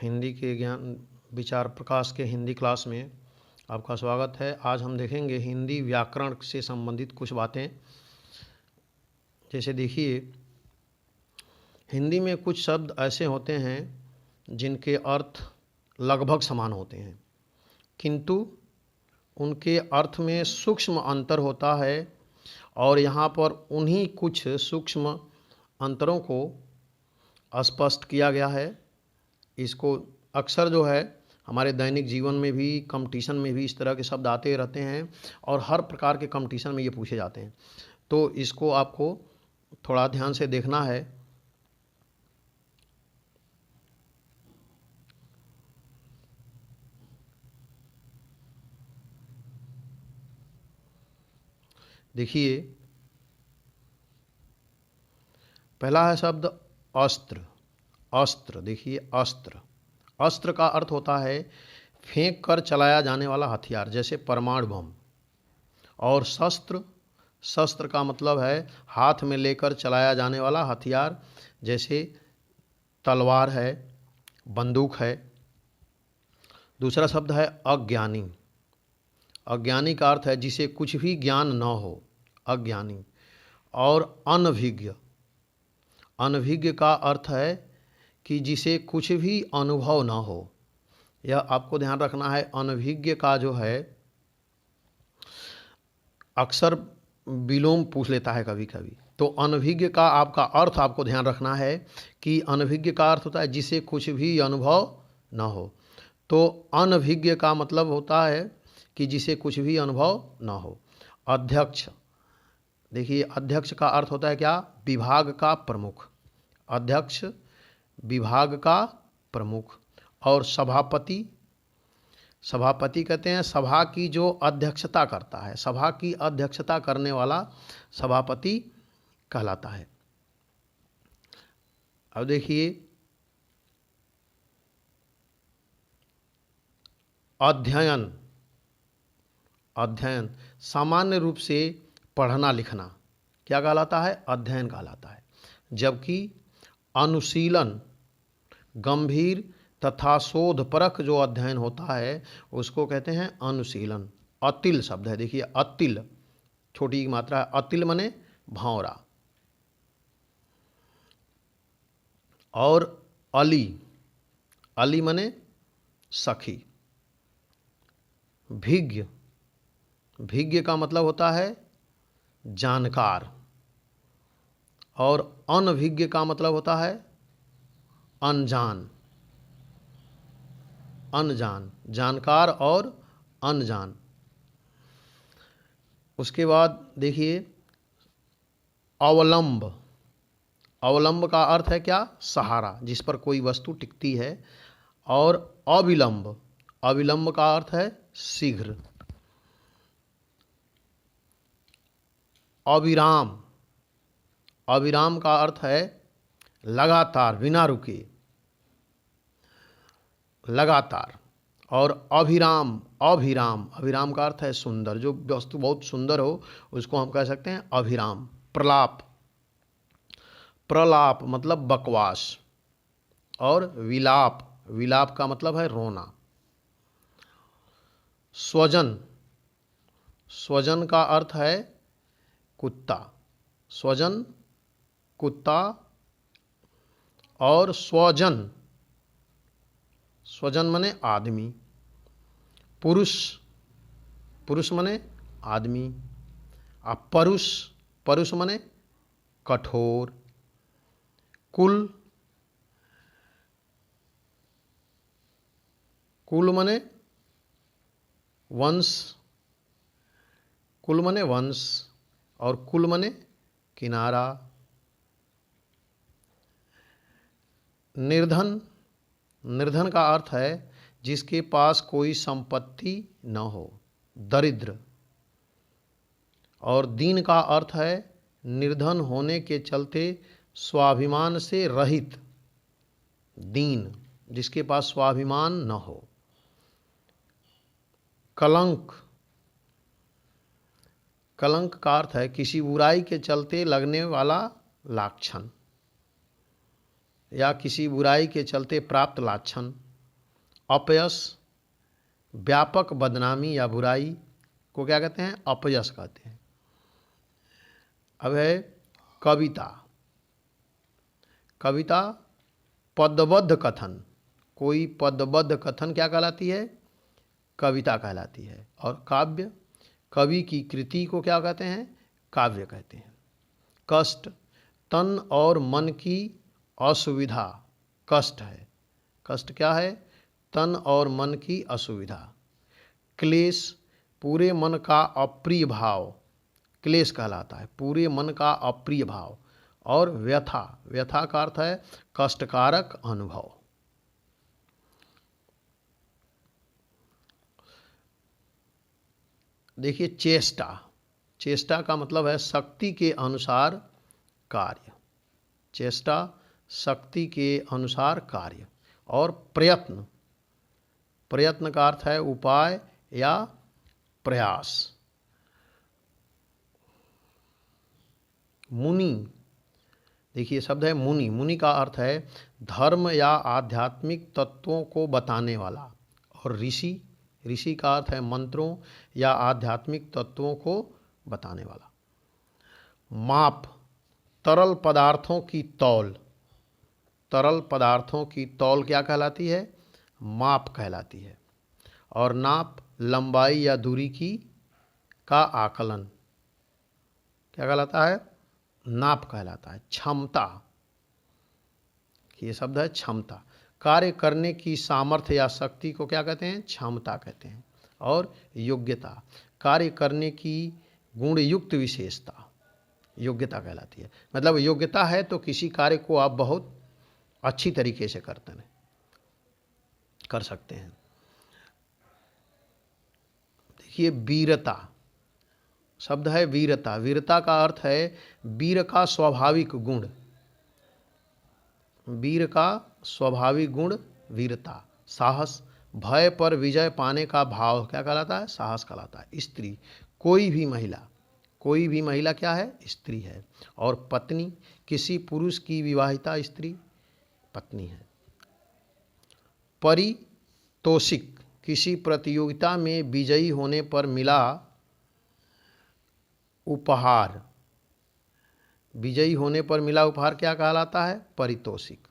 हिंदी के ज्ञान विचार प्रकाश के हिंदी क्लास में आपका स्वागत है। आज हम देखेंगे हिंदी व्याकरण से संबंधित कुछ बातें। जैसे देखिए, हिंदी में कुछ शब्द ऐसे होते हैं जिनके अर्थ लगभग समान होते हैं, किंतु उनके अर्थ में सूक्ष्म अंतर होता है और यहाँ पर उन्हीं कुछ सूक्ष्म अंतरों को स्पष्ट किया गया है। इसको अक्सर जो है हमारे दैनिक जीवन में भी, कंपटीशन में भी इस तरह के शब्द आते रहते हैं और हर प्रकार के कंपटीशन में ये पूछे जाते हैं। तो इसको आपको थोड़ा ध्यान से देखना है। देखिए, पहला है शब्द अस्त्र। अस्त्र, देखिए अस्त्र। अस्त्र का अर्थ होता है फेंक कर चलाया जाने वाला हथियार, जैसे परमाणु बम। और शस्त्र, शस्त्र का मतलब है हाथ में लेकर चलाया जाने वाला हथियार, जैसे तलवार है, बंदूक है। दूसरा शब्द है अज्ञानी। अज्ञानी का अर्थ है जिसे कुछ भी ज्ञान न हो, अज्ञानी। और अनभिज्ञ, अनभिज्ञ का अर्थ है कि जिसे कुछ भी अनुभव न हो। यह आपको ध्यान रखना है। अनभिज्ञ का जो है अक्सर विलोम पूछ लेता है कभी कभी। तो अनभिज्ञ का आपका अर्थ आपको ध्यान रखना है कि अनभिज्ञ का अर्थ होता है जिसे कुछ भी अनुभव न हो। तो अनभिज्ञ का मतलब होता है कि जिसे कुछ भी अनुभव न हो। अध्यक्ष, देखिए अध्यक्ष का अर्थ होता है क्या? विभाग का प्रमुख। अध्यक्ष विभाग का प्रमुख। और सभापति, सभापति कहते हैं सभा की जो अध्यक्षता करता है, सभा की अध्यक्षता करने वाला सभापति कहलाता है। अब देखिए, अध्ययन। अध्ययन सामान्य रूप से पढ़ना लिखना क्या कहलाता है? अध्ययन कहलाता है। जबकि अनुशीलन गंभीर तथा शोधपरक जो अध्ययन होता है उसको कहते हैं अनुशीलन। अतिल शब्द है, देखिए अतिल, छोटी की मात्रा है। अतिल मने भौरा। और अली, अली मने सखी। भिज्ञ, भिज्ञ का मतलब होता है जानकार। और अनभिज्ञ का मतलब होता है अनजान। अनजान, जानकार और अनजान। उसके बाद देखिए अवलंब। अवलंब का अर्थ है क्या? सहारा, जिस पर कोई वस्तु टिकती है। और अविलंब, अविलंब का अर्थ है शीघ्र। अविराम, अविराम का अर्थ है लगातार, बिना रुके, लगातार। और अभिराम, अभिराम, अभिराम का अर्थ है सुंदर। जो वस्तु बहुत सुंदर हो उसको हम कह सकते हैं अभिराम। प्रलाप, प्रलाप मतलब बकवास। और विलाप, विलाप का मतलब है रोना। स्वजन, स्वजन का अर्थ है कुत्ता। स्वजन कुत्ता। और स्वजन, स्वजन मने आदमी। पुरुष, पुरुष मने आदमी। और परुष, परुष मने कठोर। कुल, कुल मने वंश, कुल मने वंश। और कुल मने किनारा। निर्धन, निर्धन का अर्थ है जिसके पास कोई संपत्ति न हो, दरिद्र। और दीन का अर्थ है निर्धन होने के चलते स्वाभिमान से रहित, दीन, जिसके पास स्वाभिमान न हो। कलंक, कलंक का अर्थ है किसी बुराई के चलते लगने वाला लाछन या किसी बुराई के चलते प्राप्त लाछन। अपयश, व्यापक बदनामी या बुराई को क्या कहते हैं? अपयश कहते हैं। अब है कविता। कविता पदबद्ध कथन, कोई पदबद्ध कथन क्या कहलाती है? कविता कहलाती है। और काव्य, कवि की कृति को क्या कहते हैं? काव्य कहते हैं। कष्ट, तन और मन की असुविधा कष्ट है। कष्ट क्या है? तन और मन की असुविधा। क्लेश, पूरे मन का अप्रिय भाव क्लेश कहलाता है, पूरे मन का अप्रिय भाव। और व्यथा, व्यथा का अर्थ है कष्टकारक अनुभव। देखिए चेष्टा, चेष्टा का मतलब है शक्ति के अनुसार कार्य। चेष्टा शक्ति के अनुसार कार्य। और प्रयत्न, प्रयत्न का अर्थ है उपाय या प्रयास। मुनि, देखिए शब्द है मुनि। मुनि का अर्थ है धर्म या आध्यात्मिक तत्वों को बताने वाला। और ऋषि, ऋषि का अर्थ है मंत्रों या आध्यात्मिक तत्वों को बताने वाला। माप, तरल पदार्थों की तौल। तरल पदार्थों की तौल क्या कहलाती है? माप कहलाती है। और नाप, लंबाई या दूरी की का आकलन क्या कहलाता है? नाप कहलाता है। क्षमता, ये शब्द है क्षमता। कार्य करने की सामर्थ्य या शक्ति को क्या कहते हैं? क्षमता कहते हैं। और योग्यता, कार्य करने की गुणयुक्त विशेषता योग्यता कहलाती है। मतलब योग्यता है तो किसी कार्य को आप बहुत अच्छी तरीके से कर सकते हैं। देखिए वीरता, शब्द है वीरता। वीरता का अर्थ है वीर का स्वाभाविक गुण। वीर का स्वाभाविक गुण वीरता। साहस, भय पर विजय पाने का भाव क्या कहलाता है? साहस कहलाता है। स्त्री, कोई भी महिला, कोई भी महिला क्या है? स्त्री है। और पत्नी, किसी पुरुष की विवाहिता स्त्री पत्नी है। परितोषिक, किसी प्रतियोगिता में विजयी होने पर मिला उपहार। विजयी होने पर मिला उपहार क्या कहलाता है? पारितोषिक।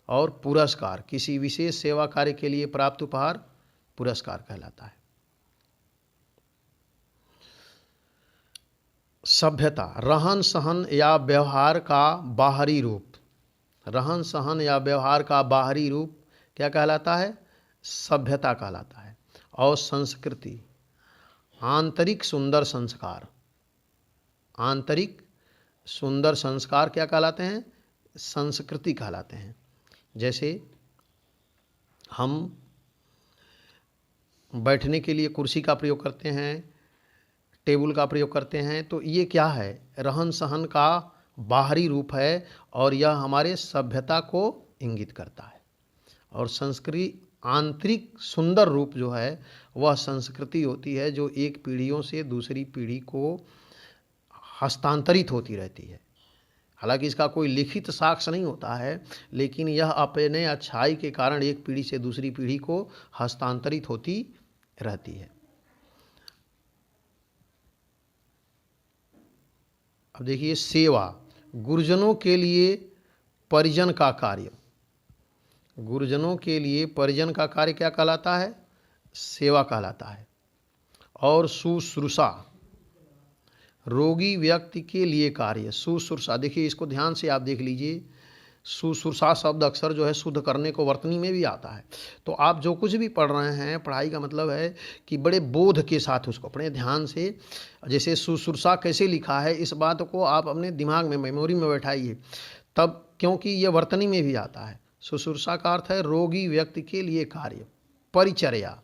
और पुरस्कार, किसी विशेष सेवा कार्य के लिए प्राप्त उपहार पुरस्कार कहलाता है। सभ्यता, रहन सहन या व्यवहार का बाहरी रूप। रहन सहन या व्यवहार का बाहरी रूप क्या कहलाता है? सभ्यता कहलाता है। और संस्कृति, आंतरिक सुंदर संस्कार। आंतरिक सुंदर संस्कार क्या कहलाते हैं? संस्कृति कहलाते हैं। जैसे हम बैठने के लिए कुर्सी का प्रयोग करते हैं, टेबल का प्रयोग करते हैं, तो ये क्या है? रहन सहन का बाहरी रूप है और यह हमारे सभ्यता को इंगित करता है। और संस्कृति, आंतरिक सुंदर रूप जो है वह संस्कृति होती है जो एक पीढ़ियों से दूसरी पीढ़ी को हस्तांतरित होती रहती है। हालांकि इसका कोई लिखित साक्ष्य नहीं होता है, लेकिन यह अपने अच्छाई के कारण एक पीढ़ी से दूसरी पीढ़ी को हस्तांतरित होती रहती है। अब देखिए सेवा, गुरुजनों के लिए परिजन का कार्य। गुरुजनों के लिए परिजन का कार्य क्या कहलाता है? सेवा कहलाता है। और शुश्रूषा, रोगी व्यक्ति के लिए कार्य। शुश्रूषा, देखिए इसको ध्यान से आप देख लीजिए। शुश्रूषा शब्द अक्सर जो है शुद्ध करने को वर्तनी में भी आता है। तो आप जो कुछ भी पढ़ रहे हैं, पढ़ाई का मतलब है कि बड़े बोध के साथ उसको पढ़ें, ध्यान से। जैसे शुश्रूषा कैसे लिखा है इस बात को आप अपने दिमाग में, मेमोरी में बैठाइए तब, क्योंकि ये वर्तनी में भी आता है। शुश्रूषा का अर्थ है रोगी व्यक्ति के लिए कार्य। परिचर्या,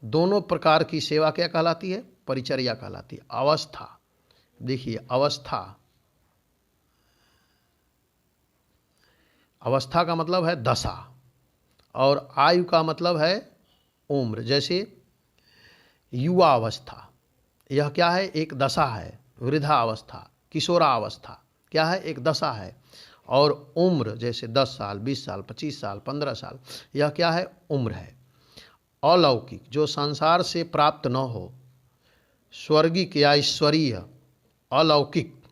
दोनों प्रकार की सेवा क्या कहलाती है? परिचर्या कहलाती है। अवस्था, देखिए अवस्था, अवस्था का मतलब है दशा। और आयु का मतलब है उम्र। जैसे युवा अवस्था, यह क्या है? एक दशा है। वृद्धा अवस्था, किशोरा अवस्था क्या है? एक दशा है। और उम्र जैसे 10 साल, 20 साल, 25 साल, 15 साल, यह क्या है? उम्र है। अलौकिक जो संसार से प्राप्त न हो, स्वर्गिक या ईश्वरीय, अलौकिक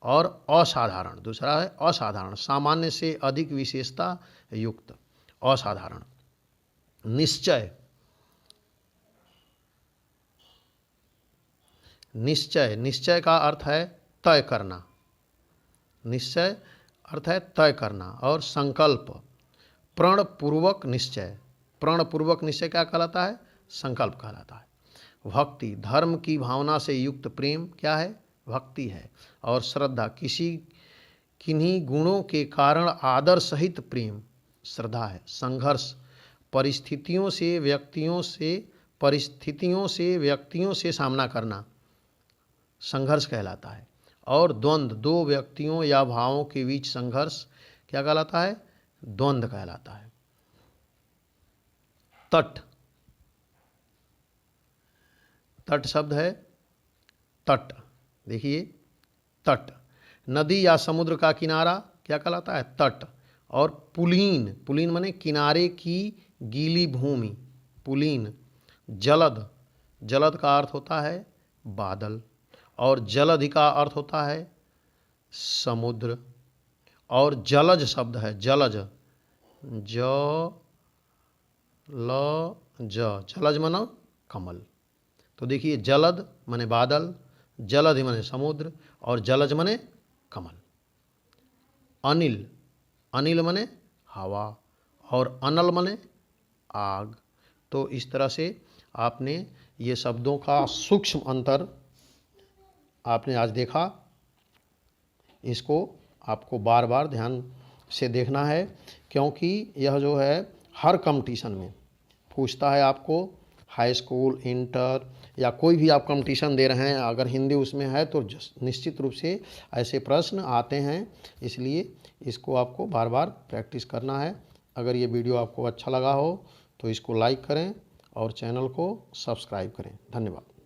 और असाधारण। दूसरा है असाधारण, सामान्य से अधिक विशेषता युक्त, असाधारण। निश्चय, निश्चय, निश्चय का अर्थ है तय करना, निश्चय अर्थ है तय करना। और संकल्प, प्रणपूर्वक निश्चय, प्रणपूर्वक निश्चय क्या कहलाता है? संकल्प कहलाता है। भक्ति, धर्म की भावना से युक्त प्रेम क्या है? भक्ति है। और श्रद्धा, किन्हीं गुणों के कारण आदर सहित प्रेम, श्रद्धा है। संघर्ष, परिस्थितियों से सामना करना, संघर्ष कहलाता है। और द्वंद्व, दो व्यक्तियों या भावों के बीच संघर्ष क्या कहलाता है? द्वंद्व कहलाता है। तट, तट शब्द है तट, देखिए तट, नदी या समुद्र का किनारा क्या कहलाता है? तट। और पुलीन, पुलीन माने किनारे की गीली भूमि, पुलीन। जलद, जलद का अर्थ होता है बादल। और जलधि का अर्थ होता है समुद्र। और जलज शब्द है जलज, जलज माना कमल। तो देखिए जलद माने बादल, जलधि माने समुद्र, और जलज माने कमल। अनिल, अनिल माने हवा, और अनल माने आग। तो इस तरह से आपने ये शब्दों का सूक्ष्म अंतर आपने आज देखा। इसको आपको बार बार ध्यान से देखना है, क्योंकि यह जो है हर कंपटीशन में पूछता है आपको। हाई स्कूल, इंटर या कोई भी आप कंपटीशन दे रहे हैं, अगर हिंदी उसमें है तो निश्चित रूप से ऐसे प्रश्न आते हैं। इसलिए इसको आपको बार बार प्रैक्टिस करना है। अगर ये वीडियो आपको अच्छा लगा हो तो इसको लाइक करें और चैनल को सब्सक्राइब करें। धन्यवाद।